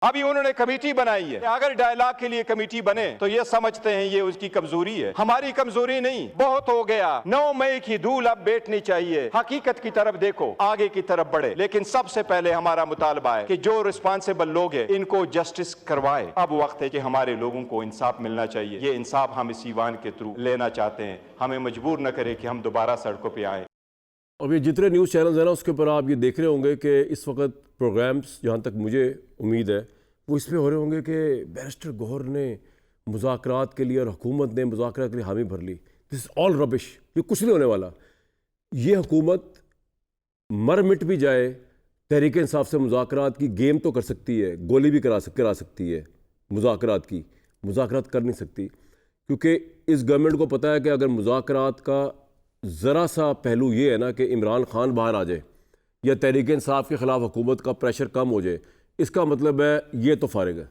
अभी उन्होंने कमेटी बनाई है। अगर डायलॉग के लिए कमेटी बने तो ये समझते हैं ये उसकी कमजोरी है। हमारी कमजोरी नहीं, बहुत हो गया। 9 मई की धूल अब बैठनी चाहिए। हकीकत की तरफ देखो, आगे की तरफ बढ़े। लेकिन सबसे पहले हमारा मुतालबा है कि जो रिस्पॉन्सिबल लोग हैं इनको जस्टिस करवाए। अब वक्त है कि हमारे लोगों को इंसाफ मिलना चाहिए। ये इंसाफ हम इस ईवान के थ्रू लेना चाहते हैं। हमें मजबूर न करे कि हम दोबारा सड़कों पर आए। अब ये जितने न्यूज़ चैनल्स हैं ना, उसके ऊपर आप ये देख रहे होंगे कि इस वक्त प्रोग्राम्स, जहाँ तक मुझे उम्मीद है, वो इसमें हो रहे होंगे कि बैरिस्टर गौहर ने मुज़ाकरात के लिए और हुकूमत ने मुज़ाकरात के लिए हामी भर ली। दिस ऑल रबिश, ये कुछ नहीं होने वाला। ये हुकूमत मर मिट भी जाए, तहरीक इंसाफ से मुज़ाकरात की गेम तो कर सकती है, गोली भी करा सकती है। मुज़ाकरात कर नहीं सकती, क्योंकि इस गवर्नमेंट को पता है कि अगर मुज़ाकरात का ज़रा सा पहलू ये है ना कि इमरान खान बाहर आ जाए या तहरीक इंसाफ के ख़िलाफ़ हुकूमत का प्रेशर कम हो जाए, इसका मतलब है ये तो फारिग है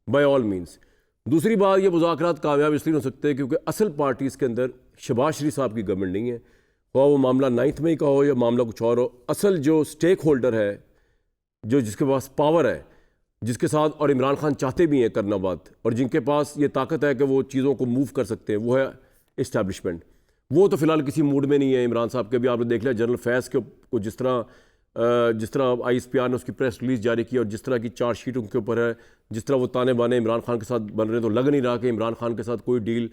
बाय ऑल मीन्स। दूसरी बात, ये मुज़ाकरात कामयाब इसलिए हो सकते हैं क्योंकि असल पार्टी इसके अंदर शहबाज शरीफ साहब की गवर्नमेंट नहीं है। वो मामला 9 मई का हो या मामला कुछ और हो, असल जो स्टेक होल्डर है, जो जिसके पास पावर है, जिसके साथ और इमरान खान चाहते भी हैं करना बात, और जिनके पास ये ताकत है कि वो चीज़ों को मूव कर सकते हैं, वो है इस्टेब्लिशमेंट। वो तो फिलहाल किसी मूड में नहीं है इमरान साहब के। भी आपने देख लिया जनरल फैज़ को जिस तरह ISPR ने उसकी प्रेस रिलीज़ जारी की और जिस तरह की चार्जशीट उनके ऊपर है, जिस तरह वो ताने बाने इमरान खान के साथ बन रहे, तो लग नहीं रहा कि इमरान खान के साथ कोई डील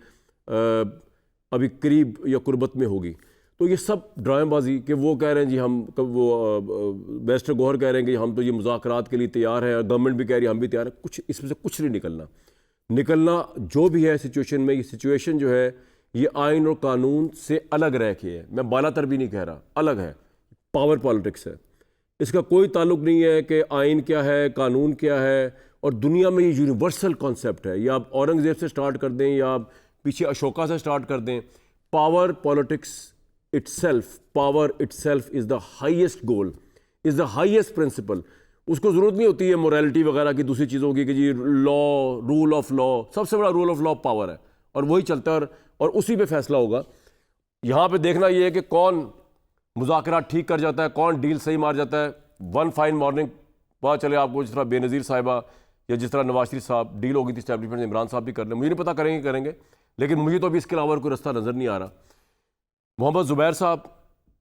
अभी करीब या कुर्बत में होगी। तो ये सब ड्रामेबाजी कि वो कह रहे हैं जी हम, बैरिस्टर गौहर कह रहे हैं कि हम तो ये मुज़ाकरात के लिए तैयार हैं, गवर्नमेंट भी कह रही है हम भी तैयार हैं। कुछ इसमें से कुछ नहीं निकलना जो भी है सिचुएशन में। ये सिचुएशन जो है ये आइन और कानून से अलग रह के है। मैं बालातर भी नहीं कह रहा, अलग है, पावर पॉलिटिक्स है। इसका कोई ताल्लुक नहीं है कि आइन क्या है, कानून क्या है, और दुनिया में ये यूनिवर्सल कॉन्सेप्ट है। या आप औरंगज़ेब से स्टार्ट कर दें या आप पीछे अशोका से स्टार्ट कर दें, power politics power itself is the highest goal, is the highest principle. उसको ज़रूरत नहीं होती है मोरालिटी वगैरह की, दूसरी चीज़ों की, कि जी लॉ, रूल ऑफ लॉ, सबसे बड़ा रूल ऑफ लॉ पावर है और वही चलता है और उसी पे फैसला होगा। यहाँ पे देखना ये है कि कौन मुज़ाकरात ठीक कर जाता है, कौन डील सही मार जाता है। वन फाइन मॉर्निंग पता चले आपको, जिस तरह बेनज़ीर साहिबा या जिस तरह नवाज शरीफ साहब डील हो गई थी इस्टेब्लिशमेंट, इमरान साहब भी कर लें, मुझे नहीं पता करेंगे, लेकिन मुझे तो अभी इसके अलावा कोई रास्ता नज़र नहीं आ रहा। मोहम्मद ज़ुबैर साहब,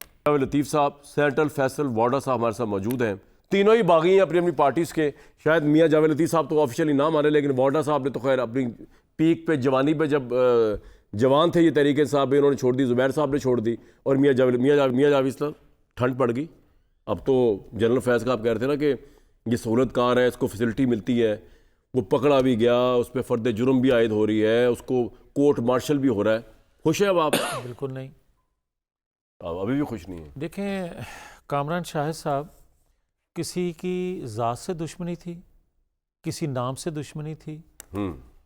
जावेद लतीफ़ साहब, सेनेटर फैसल वाडा साहब हमारे साथ मौजूद हैं। तीनों ही बागी हैं अपनी अपनी पार्टीज़ के। शायद मियाँ जावेद लतीफ़ साहब तो ऑफिशियली ना माने, लेकिन वाडा साहब ने तो खैर अपनी पीक पे, जवानी पे, जब जवान थे ये तहरीक इंसाफ पे, इन्होंने छोड़ दी, ज़ुबैर साहब ने छोड़ दी, और मियाँ जावेद साहब ठंड पड़ गई। अब तो जनरल फैज़ का आप कह रहे थे ना कि ये सहूलत कार है, इसको फैसिलिटी मिलती है, वो पकड़ा भी गया, उस पर फ़र्द जुर्म भी आयद हो रही है, उसको कोर्ट मार्शल भी हो रहा है। खुश हैं अब आप? बिल्कुल नहीं, अभी भी खुश नहीं है। देखें, कामरान शाहिद साहब, किसी की ज़ात से दुश्मनी थी, किसी नाम से दुश्मनी थी।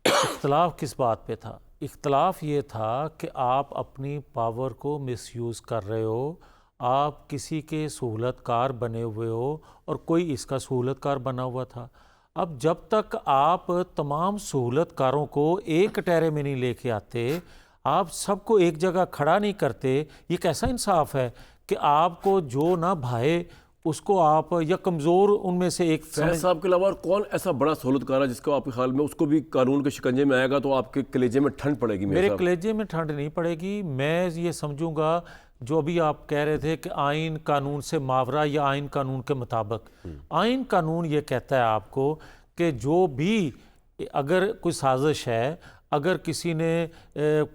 इख्तलाफ किस बात पे था? इख्तलाफ ये था कि आप अपनी पावर को मिसयूज़ कर रहे हो, आप किसी के सहूलतकार बने हुए हो और कोई इसका सहूलतकार बना हुआ था। अब जब तक आप तमाम सहूलतकारों को एक कटहरे में नहीं लेके आते, आप सबको एक जगह खड़ा नहीं करते, ये कैसा इंसाफ है कि आपको जो ना भाए उसको आप, या कमज़ोर उनमें से एक फैज़ साहब के अलावा और कौन ऐसा बड़ा सहूलतकार है जिसको आपके ख्याल में उसको भी कानून के शिकंजे में आएगा तो आपके कलेजे में ठंड पड़ेगी? मेरे कलेजे में ठंड नहीं पड़ेगी। मैं ये समझूंगा, जो अभी आप कह रहे थे कि आइन कानून से मावरा या आइन कानून के मुताबिक, आइन कानून ये कहता है आपको कि जो भी, अगर कोई साजिश है, अगर किसी ने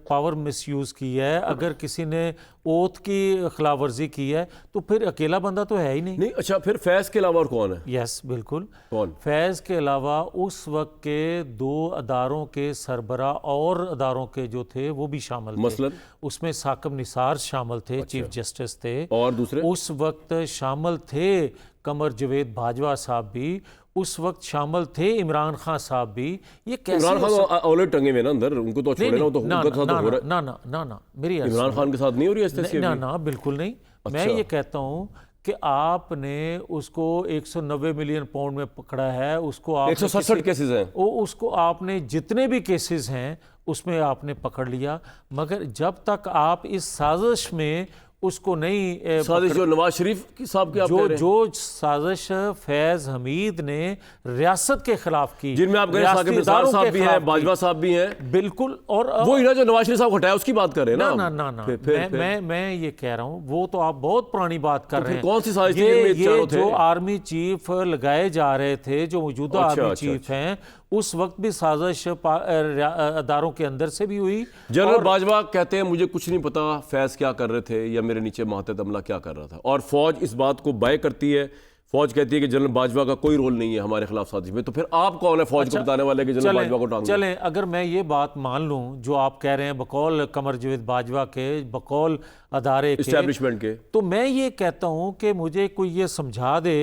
पावर मिसयूज़ की है, अगर किसी ने ओथ की खिलाफ वर्जी की है, तो फिर अकेला बंदा तो है ही नहीं। अच्छा, फिर फैज़ के अलावा और कौन है? यस, बिल्कुल। कौन? फैज़ के अलावा उस वक्त के 2 अदारों के सरबरा और अदारों के जो थे वो भी शामिल थे। मसलन उसमें साकिब निसार शामिल थे, चीफ जस्टिस थे। और दूसरे उस वक्त शामिल थे कमर जवेद बाजवा साहब भी, उस वक्त शामिल थे इमरान खान साहब भी। ये कैसे इमरान खान ऑलरेडी टंगे हुए ना अंदर, उनको तो छोड़े ना, तो ना उनका साथ हो रहा है। ना मेरी इमरान खान के साथ नहीं हो रही है ना, बिल्कुल नहीं। मैं ये कहता हूँ कि आपने उसको 190 मिलियन पाउंड में पकड़ा है, उसको आप 167 केसेस हैं, उसको आपने जितने भी केसेस हैं उसमें आपने पकड़ लिया, मगर जब तक आप इस साजिश में उसको नहीं साजिश जो नवाज शरीफ की साहब की आप कह रहे हैं, जो साजिश फैज हमीद ने रियासत के खिलाफ की, जिनमें आप कह रहे हैं साकिब निसार साहब भी हैं, बाजवा साहब भी हैं, बिल्कुल। और वो ना जो नवाज शरीफ साहब को हटाया उसकी बात कर रहे हैं ना ना ना ना ना फिर मैं ये कह रहा हूँ, वो तो आप बहुत पुरानी बात कर रहे हैं। कौन सी साजिश थी जिनमें ये चारों थे? जो आर्मी चीफ लगाए जा रहे थे, जो मौजूदा आर्मी चीफ हैं, उस वक्त भी साजिश अदारों के अंदर से भी हुई। जनरल बाजवा कहते हैं मुझे कुछ नहीं पता फैज क्या कर रहे थे या मेरे नीचे मातहत अमला क्या कर रहा था, और फौज इस बात को बाय करती है। फौज कहती है कि जनरल बाजवा का कोई रोल नहीं है हमारे खिलाफ साजिश में। तो फिर आप कौन है फौज को बताने वाले कि जनरल बाजवा को टांग दें? चलें, अगर मैं ये बात मान लूं जो आप कह रहे हैं बकौल कमर जावेद बाजवा के, बकौल अदारे के, एस्टैब्लिशमेंट के, तो मैं ये कहता हूं कि मुझे कोई ये समझा दे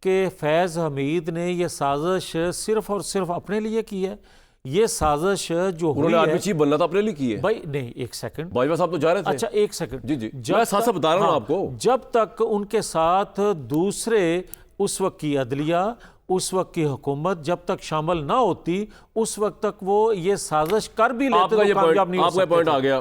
कि फैज़ हमीद ने ये साजिश सिर्फ और सिर्फ अपने लिए की है। ये साजिश जो हुई उन्होंने आर्मी है, चीफ बनना था अपने लिए की है भाई नहीं, एक सेकंड, बाजवा साहब तो जा रहे थे। अच्छा एक सेकंड, जी जी, मैं साथ बता रहा हूँ आपको। जब तक उनके साथ दूसरे उस वक्त की अदलिया, उस वक्त की हुकूमत जब तक शामिल ना होती, उस वक्त तक वो ये साजिश कर भी लेते तो कामयाब नहीं हो सकते थे। आपका पॉइंट आ गया।